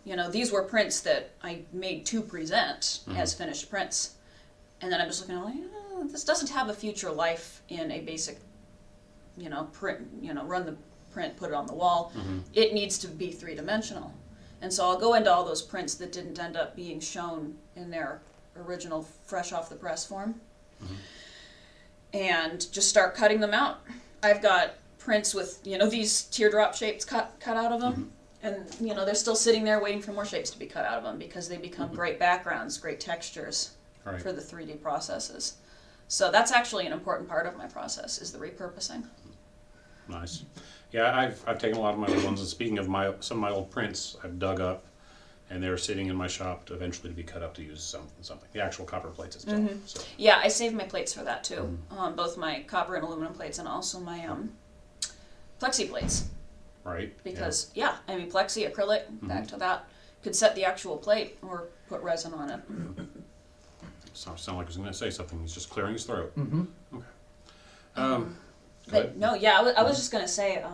C: you know, these were prints that I made to present as finished prints. And then I'm just looking at it like, this doesn't have a future life in a basic, you know, print, you know, run the print, put it on the wall. It needs to be three-dimensional. And so I'll go into all those prints that didn't end up being shown in their original fresh off the press form and just start cutting them out. I've got prints with, you know, these teardrop shapes cut out of them. And, you know, they're still sitting there waiting for more shapes to be cut out of them because they become great backgrounds, great textures for the 3D processes. So that's actually an important part of my process, is the repurposing.
B: Nice. Yeah, I've taken a lot of my old ones, and speaking of some of my old prints, I've dug up, and they're sitting in my shop to eventually be cut up to use something. The actual copper plates itself. So.
C: Yeah, I save my plates for that too. Both my copper and aluminum plates, and also my plexi plates.
B: Right.
C: Because I mean, plexi, acrylic, back to that, could set the actual plate or put resin on it.
B: Sound like he was going to say something. He's just clearing his throat. Okay.
C: But no, yeah, I was just gonna say,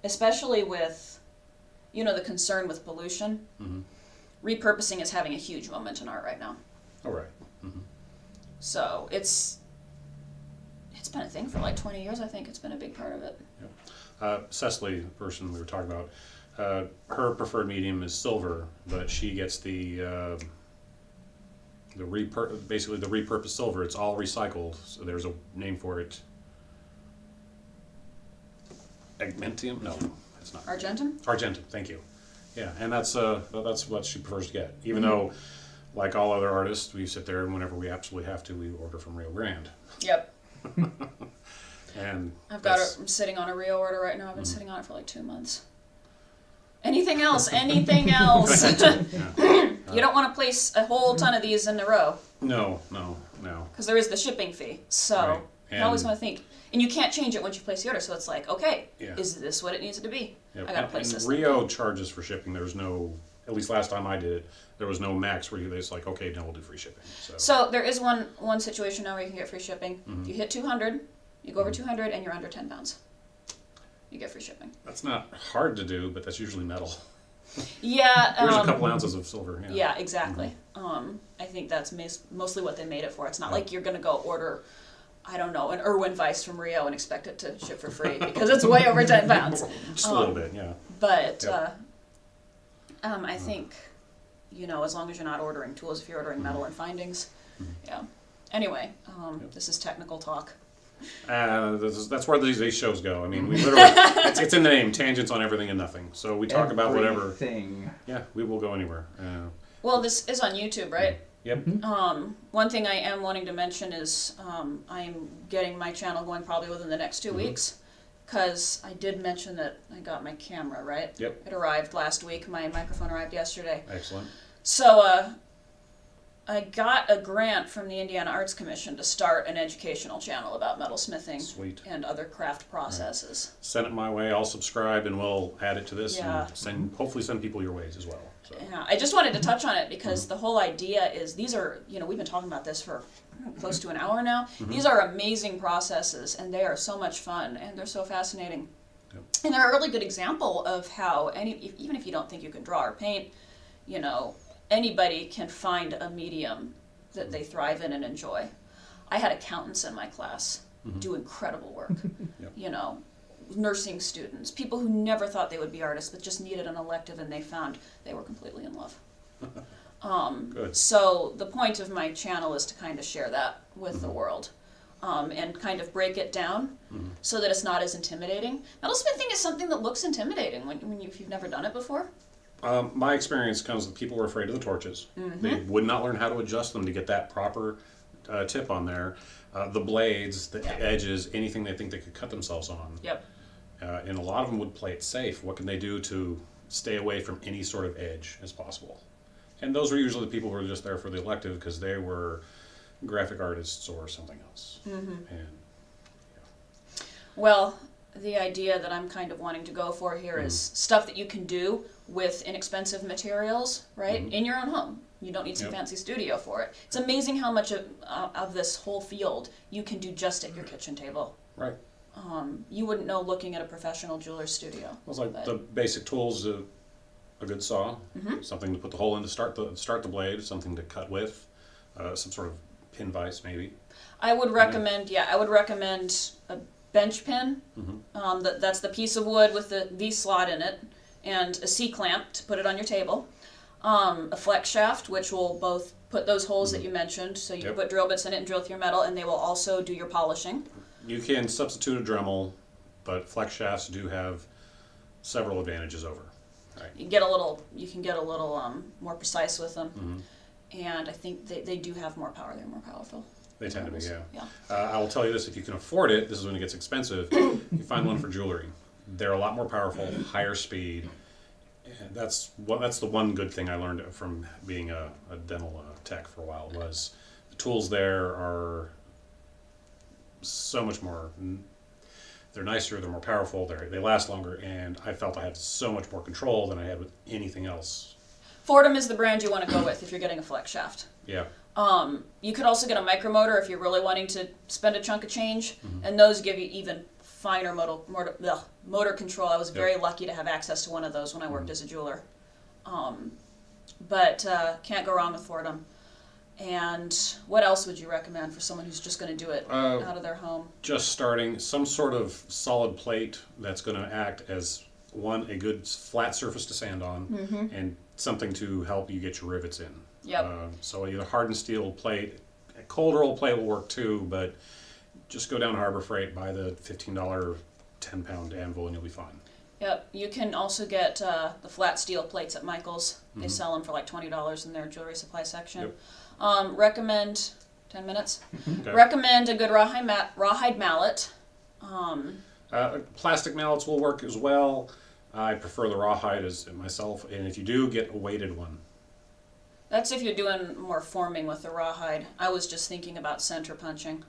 C: especially with, you know, the concern with pollution, repurposing is having a huge moment in art right now.
B: Oh, right.
C: So it's been a thing for like 20 years. I think it's been a big part of it.
B: Cecily, the person we were talking about, her preferred medium is silver, but she gets basically the repurposed silver. It's all recycled, so there's a name for it. Agmentium? No, it's not.
C: Argentum?
B: Argentum, thank you. Yeah, and that's what she prefers to get. Even though, like all other artists, we sit there and whenever we absolutely have to, we order from Rio Grande.
C: Yep.
B: And
C: I'm sitting on a Rio order right now. I've been sitting on it for like 2 months. Anything else? Anything else? You don't want to place a whole ton of these in a row.
B: No.
C: Because there is the shipping fee. So you always want to think. And you can't change it once you place the order. So it's like, okay, is this what it needs to be?
B: Yep.
C: I got to place this.
B: Rio charges for shipping. There's no, at least last time I did it, there was no max where it's like, okay, now we'll do free shipping.
C: So there is one situation now where you can get free shipping. If you hit 200, you go over 200 and you're under 10 pounds. You get free shipping.
B: That's not hard to do, but that's usually metal.
C: Yeah.
B: Here's a couple ounces of silver.
C: Yeah, exactly. I think that's mostly what they made it for. It's not like you're going to go order, I don't know, an Irwin Weiss from Rio and expect it to ship for free because it's way over 10 pounds.
B: Just a little bit, yeah.
C: But I think, you know, as long as you're not ordering tools, if you're ordering metal and findings, yeah. Anyway, this is technical talk.
B: That's where these shows go. I mean, we literally, it's in the name, tangents on everything and nothing. So we talk about whatever.
A: Everything.
B: Yeah, we will go anywhere.
C: Well, this is on YouTube, right?
B: Yep.
C: One thing I am wanting to mention is I'm getting my channel going probably within the next 2 weeks, because I did mention that I got my camera, right?
B: Yep.
C: It arrived last week. My microphone arrived yesterday.
B: Excellent.
C: So I got a grant from the Indiana Arts Commission to start an educational channel about metalsmithing and other craft processes.
B: Right. Send it my way. I'll subscribe and we'll add it to this and hopefully send people your ways as well. So.
C: Yeah, I just wanted to touch on it because the whole idea is these are, you know, we've been talking about this for close to an hour now. These are amazing processes and they are so much fun and they're so fascinating. Yep. And they're a really good example of how even if you don't think you can draw or paint, you know, anybody can find a medium that they thrive in and enjoy. I had accountants in my class do incredible work. You know, nursing students, people who never thought they would be artists but just needed an elective and they found they were completely in love.
B: Good.
C: So the point of my channel is to kind of share that with the world and kind of break it down so that it's not as intimidating. Metalsmithing is something that looks intimidating if you've never done it before.
B: My experience comes that people were afraid of the torches. They would not learn how to adjust them to get that proper tip on there. The blades, the edges, anything they think they could cut themselves on.
C: Yep.
B: And a lot of them would play it safe. What can they do to stay away from any sort of edge as possible? And those were usually the people who were just there for the elective because they were graphic artists or something else. And
C: Well, the idea that I'm kind of wanting to go for here is stuff that you can do with inexpensive materials, right? In your own home. You don't need some fancy studio for it. It's amazing how much of this whole field you can do just at your kitchen table.
B: right.
C: You wouldn't know looking at a professional jeweler's studio.
B: Well, it's like
C: but-
B: the basic tools: a good saw, something to put the hole in to start the blade, something to cut with, some sort of pin vise maybe.
C: I would recommend, I would recommend a bench pin. That's the piece of wood with the V slot in it, and a C-clamp to put it on your table. A flex shaft, which will both put those holes that you mentioned, so you can put drill bits in it and drill through your metal, and they will also do your polishing.
B: You can substitute a Dremel, but flex shafts do have several advantages over. Right.
C: You can get a little more precise with them, and I think they do have more power. They're more powerful.
B: They tend to be, yeah.
C: Yeah.
B: I will tell you this: if you can afford it, this is when it gets expensive. You find one for jewelry. They're a lot more powerful, higher speed. And that's the one good thing I learned from being a dental tech for a while was the tools there are so much more. They're nicer, they're more powerful, they last longer, and I felt I had so much more control than I had with anything else.
C: Fordham is the brand you want to go with if you're getting a flex shaft.
B: Yeah.
C: You could also get a micromotor if you're really wanting to spend a chunk of change, and those give you even finer motor control. I was very lucky to have access to one of those when I worked as a jeweler. But can't go wrong with Fordham. And what else would you recommend for someone who's just going to do it out of their home?
B: Just starting some sort of solid plate that's going to act as a good flat surface to sand on, and something to help you get your rivets in.
C: Yep.
B: So either hardened steel plate, a cold roll plate will work too, but just go down to Harbor Freight, buy the $15 10-pound anvil, and you'll be fine.
C: Yep. You can also get the flat steel plates at Michael's. They sell them for like $20 in their jewelry supply section.
B: Yep.
C: Recommend 10 minutes.
B: Okay.
C: Recommend a good rawhide mallet.
B: Plastic mallets will work as well. I prefer the rawhide as myself, and if you do, get a weighted one.
C: That's if you're doing more forming with the rawhide. I was just thinking about center punching,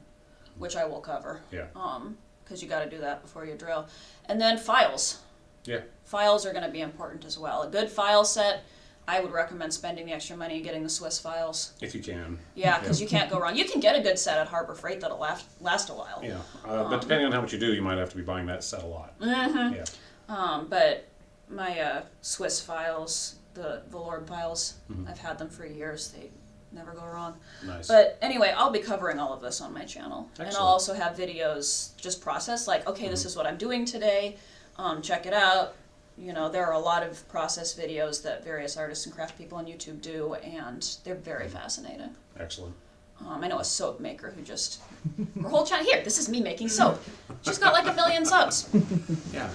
C: which I will cover.
B: Yeah.
C: Because you got to do that before you drill. And then files.
B: Yeah.
C: Files are going to be important as well. A good file set, I would recommend spending the extra money and getting the Swiss files.
B: If you can.
C: Yeah, because you can't go wrong. You can get a good set at Harbor Freight that'll last a while.
B: Yeah. But depending on how much you do, you might have to be buying that set a lot. Yeah.
C: But my Swiss files, the Velour files, I've had them for years. They never go wrong.
B: Nice.
C: But anyway, I'll be covering all of this on my channel.
B: Excellent.
C: And I'll also have videos just processed, like, okay, this is what I'm doing today. Check it out. You know, there are a lot of process videos that various artists and craft people on YouTube do, and they're very fascinating.
B: Excellent.
C: I know a soap maker who just, her whole channel, here, this is me making soap. She's got like 1 million subs.
B: Yeah.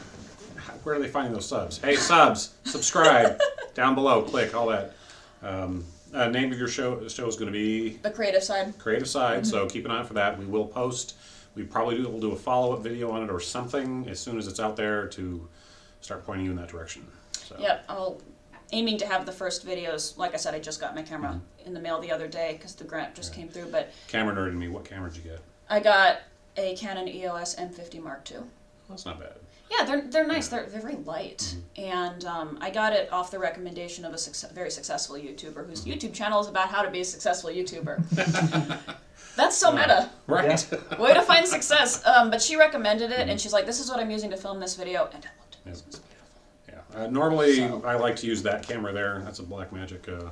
B: Where are they finding those subs? Hey, subs, subscribe. Down below, click, all that. Name of your show is going to be
C: The creative side.
B: Creative Side, so keep an eye out for that. We will post. We'll do a follow-up video on it or something as soon as it's out there to start pointing you in that direction. So.
C: Yep, aiming to have the first videos. Like I said, I just got my camera in the mail the other day because the grant just came through. But
B: Camera nerd in me, what camera did you get?
C: I got a Canon EOS M50 Mark II.
B: That's not bad.
C: Yeah, they're nice. They're very light, and I got it off the recommendation of a very successful YouTuber whose YouTube channel is about how to be a successful YouTuber. That's so meta.
B: Right.
A: Yeah.
C: Way to find success. But she recommended it, and she's like, "This is what I'm using to film this video," and I loved it. It was beautiful.
B: Yeah. Normally, I like to use that camera there. That's a Blackmagic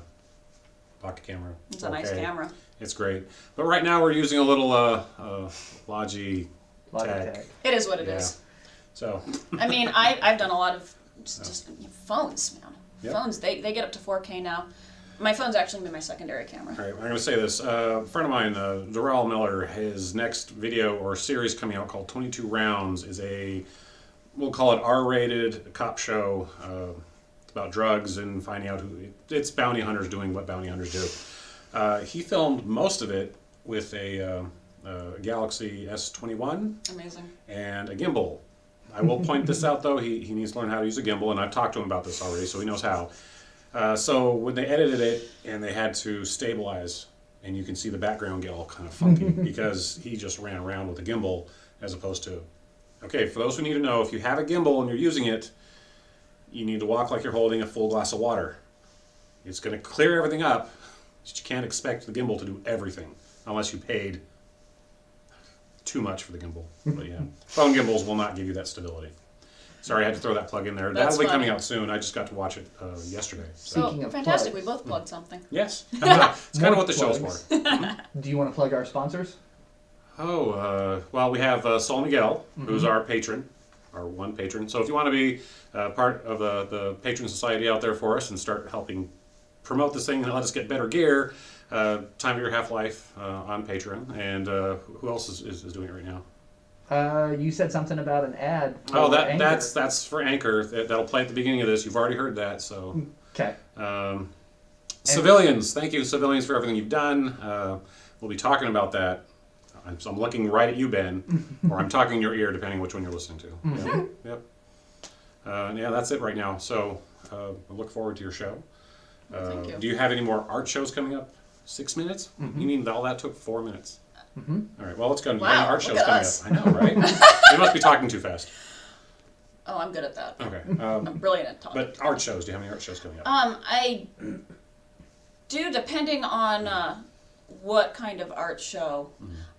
B: pocket camera.
C: It's a nice camera.
B: It's great. But right now, we're using a little Logitech.
C: It is what it is.
B: So.
C: I mean, I've done a lot of just phones, man.
B: Yep.
C: Phones, they get up to 4K now. My phone's actually been my secondary camera.
B: All right, I'm going to say this. A friend of mine, Darrell Miller, his next video or series coming out called 22 Rounds is we'll call it R-rated cop show. about drugs and finding out it's bounty hunters doing what bounty hunters do. He filmed most of it with a Galaxy S21
C: Amazing.
B: and a gimbal. I will point this out though, he needs to learn how to use a gimbal, and I've talked to him about this already, so he knows how. So when they edited it and they had to stabilize, and you can see the background get all kind of funky because he just ran around with a gimbal as opposed to, okay, for those who need to know, if you have a gimbal and you're using it, you need to walk like you're holding a full glass of water. It's going to clear everything up, but you can't expect the gimbal to do everything unless you paid too much for the gimbal. But yeah, phone gimbals will not give you that stability. Sorry, I had to throw that plug in there.
C: That's
B: That'll be coming
C: funny.
B: out soon. I just got to watch it yesterday.
C: So
A: Speaking of
C: fantastic.
A: plugs.
C: We both plugged something.
B: Yes, it's kind of what the show's
A: Plugs.
B: for.
A: Do you want to plug our sponsors?
B: Well, we have Sol Miguel, who's our patron, our one patron. So if you want to be part of the patron society out there for us and start helping promote this thing and let us get better gear, Time of Your Half-Life on Patreon. And who else is doing it right now?
A: You said something about an ad.
B: Oh,
A: for Anchor.
B: that's for Anchor. That'll play at the beginning of this. You've already heard that, so.
A: Okay.
B: Civilians, thank you, civilians, for everything you've done. We'll be talking about that. So I'm looking right at you, Ben, or I'm talking in your ear, depending which one you're listening to. Yep. Yeah, that's it right now. So I look forward to your show.
C: Thank you.
B: Do you have any more art shows coming up? 6 minutes? You mean all that took 4 minutes? All right, well, let's go.
C: Wow,
B: Art
C: look
B: shows
C: at
B: coming
C: us.
B: up. I know, right? You must be talking too fast.
C: Oh, I'm good at that.
B: Okay.
C: I'm brilliant at talking.
B: But art shows, do you have any art shows coming up?
C: I do, depending on what kind of art show.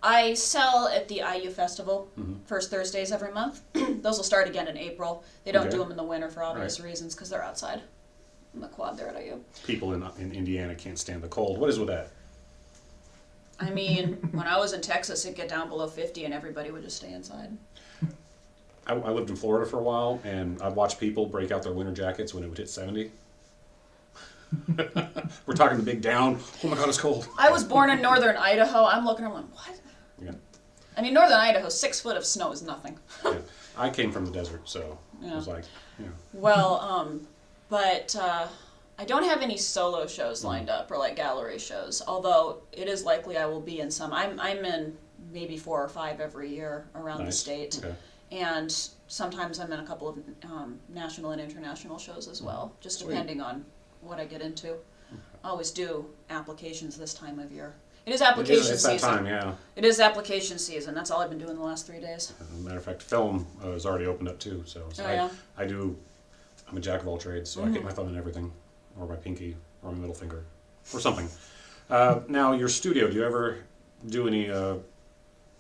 C: I sell at the IU Festival, first Thursdays every month. Those will start again in April. They don't do them in the winter for obvious reasons because they're outside in the quad there at IU.
B: People in Indiana can't stand the cold. What is with that?
C: I mean, when I was in Texas, it'd get down below 50 and everybody would just stay inside.
B: I lived in Florida for a while, and I'd watch people break out their winter jackets when it would hit 70. We're talking the big down. Oh my God, it's cold.
C: I was born in northern Idaho. I'm looking, I'm like, what?
B: Yeah.
C: I mean, northern Idaho, 6 foot of snow is nothing.
B: Yeah. I came from the desert, so it was like,
C: Well, but I don't have any solo shows lined up or like gallery shows, although it is likely I will be in some. I'm in maybe 4 or 5 every year around the state.
B: Okay.
C: And sometimes I'm in a couple of national and international shows as well, just depending on what I get into. I always do applications this time of year. It is application
B: It's that
C: season.
B: time, yeah.
C: It is application season. That's all I've been doing the last 3 days.
B: As a matter of fact, film has already opened up too. So
C: Oh, yeah?
B: I'm a jack of all trades, so I get my thumb in everything, or my pinky, or my middle finger, or something. Now, your studio, do you ever do any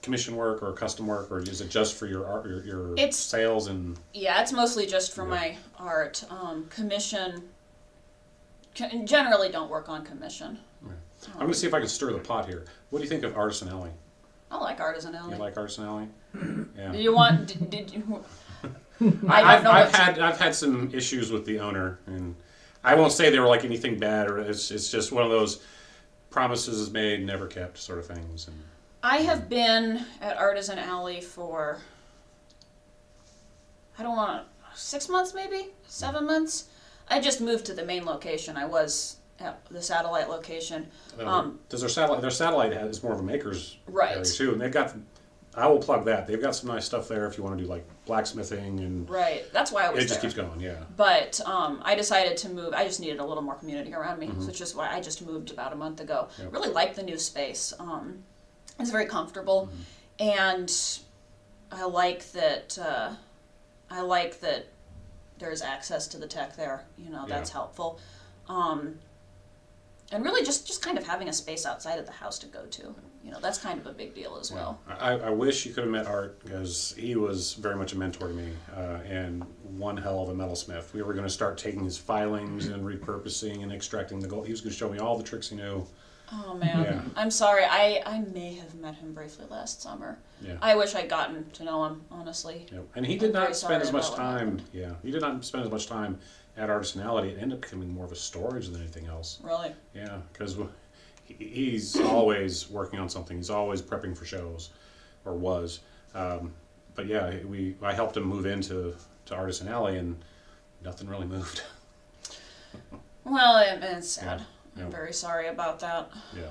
B: commission work or custom work, or is it just for your art, your sales and?
C: Yeah, it's mostly just for my art. Commission, generally don't work on commission.
B: I'm going to see if I can stir the pot here. What do you think of Artisan Alley?
C: I like Artisan Alley.
B: You like Artisan Alley? Yeah.
C: Do you want? Did you? I don't know.
B: I've had some issues with the owner, and I won't say they were like anything bad, or it's just one of those promises made, never kept sort of things. And
C: I have been at Artisan Alley for, I don't want 6 months, maybe 7 months. I just moved to the main location. I was at the satellite location.
B: does their satellite is more of a maker's
C: Right.
B: area too, and they've got. I will plug that. They've got some nice stuff there if you want to do like blacksmithing and.
C: Right. That's why I was
B: It just
C: there.
B: keeps going, yeah.
C: But I decided to move. I just needed a little more community around me, which is why I just moved about a month ago.
B: Yep.
C: Really like the new space. It's very comfortable, and I like that. There's access to the tech there. You know, that's helpful. And really just kind of having a space outside of the house to go to. You know, that's kind of a big deal as well.
B: I wish you could have met Art, because he was very much a mentor to me, and one hell of a metalsmith. We were going to start taking his filings and repurposing and extracting the gold. He was going to show me all the tricks he knew.
C: Oh man,
B: Yeah.
C: I'm sorry. I may have met him briefly last summer.
B: Yeah.
C: I wish I'd gotten to know him, honestly.
B: Yep. And he did
C: I'm very
B: not spend
C: sorry
B: as much
C: about what
B: time.
C: happened.
B: Yeah, he did not spend as much time at Artisanality. It ended up becoming more of a storage than anything else.
C: Really?
B: Yeah, because he's always working on something. He's always prepping for shows, or was. But yeah, I helped him move into Artisan Alley, and nothing really moved.
C: Well, it's sad.
B: Yeah.
C: I'm very sorry about that.
B: Yeah.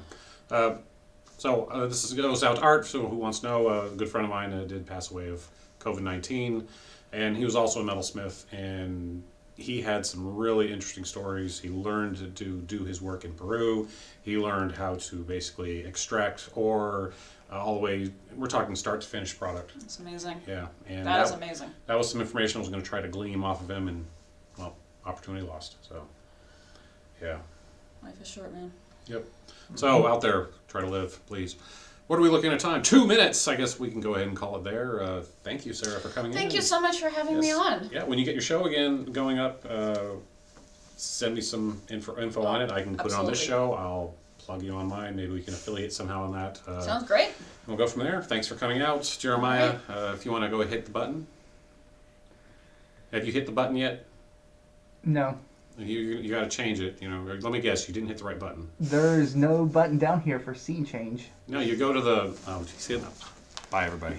B: Goes out to Art. So who wants to know? A good friend of mine did pass away of COVID-19, and he was also a metalsmith, and he had some really interesting stories. He learned to do his work in Peru. He learned how to basically extract ore all the way. We're talking start to finish product.
C: It's amazing.
B: Yeah, and
C: That is amazing.
B: That was some information I was going to try to glean off of him, and well, opportunity lost. So, yeah.
C: Life is short, man.
B: Yep. So out there, try to live, please. What are we looking at time? 2 minutes. I guess we can go ahead and call it there. Thank you, Sarah, for coming in.
C: Thank you so much for having me on.
B: Yeah, when you get your show again going up, send me some info on it. I can put it on this show. I'll plug you on mine. Maybe we can affiliate somehow on that.
C: Sounds great.
B: We'll go from there. Thanks for coming out. Jeremiah, if you want to go hit the button. Have you hit the button yet?
A: No.
B: You got to change it. You know, let me guess. You didn't hit the right button.
A: There's no button down here for scene change.
B: No, you go to the. Oh, do you see it? Bye, everybody.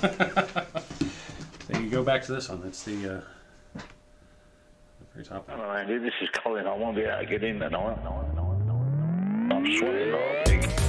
B: So you go back to this one. That's the very top one.
D: Hello, Andy. This is Colin. I won't be able to get in tonight. I'm sweating like a pig.